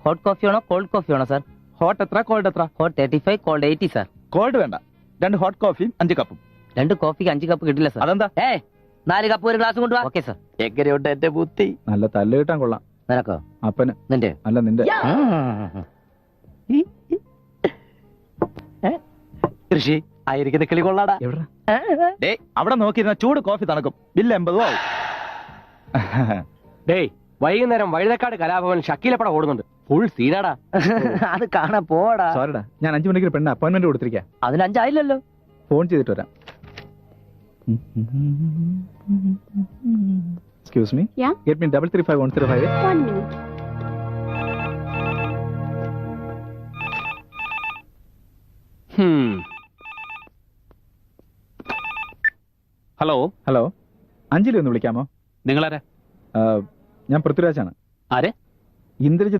Hot coffee ആണോ cold coffee ആണോ sir? Hot എത്ര, കോൾഡ് എത്ര? Hot 35, cold 80 sir. കോൾഡ് വേണ്ട, 2 ഹോട്ട് കോഫിയും 5 കപ്പും. 2 കോഫിക്ക് 5 കപ്പ് കിട്ടില്ല സാർ. അതെന്താ? 4 കപ്പ് ഒരു ഗ്ലാസ് കൊണ്ടുവാ. Okay sir. എങ്ങനെയുണ്ട് എന്റെ ബുദ്ധി? നല്ല തല്ല് കിട്ടാൻ കൊള്ളാം. നിനക്കോ? അപ്പന്. നിന്റെ? അല്ല, നിന്റെ. കൃഷി ആയിരിക്കുന്ന കിളി കൊള്ളാടാ. അവിടെ നോക്കിയിരുന്ന ചൂട് കോഫി തണുക്കും. ബില്ല് 80 ആവും. ഡേയ്, വൈകുന്നേരം വഴുതക്കാട് കലാഭവൻ ഷക്കീലപ്പടം ഓടുന്നുണ്ട്. ഫുൾ സീനാടാ. അത് കാണാൻ പോടാ. സോറിടാ, ഞാൻ 5 മണിക്ക് പെണ്ണ് അപ്പോയിന്റ്മെന്റ് കൊടുത്തിരിക്കാം. അതിന് 5 ആയില്ലല്ലോ. ഫോൺ ചെയ്തിട്ട് വരാം. Excuse me. Yeah. Get me 335-105. 1 minute. Hello. Hello, Anjali ഒന്ന് വിളിക്കാമോ? നിങ്ങളാരാ? ഞാൻ പൃഥ്വിരാജാണ്. ആരെ? ഇന്ദ്രജിത്ത്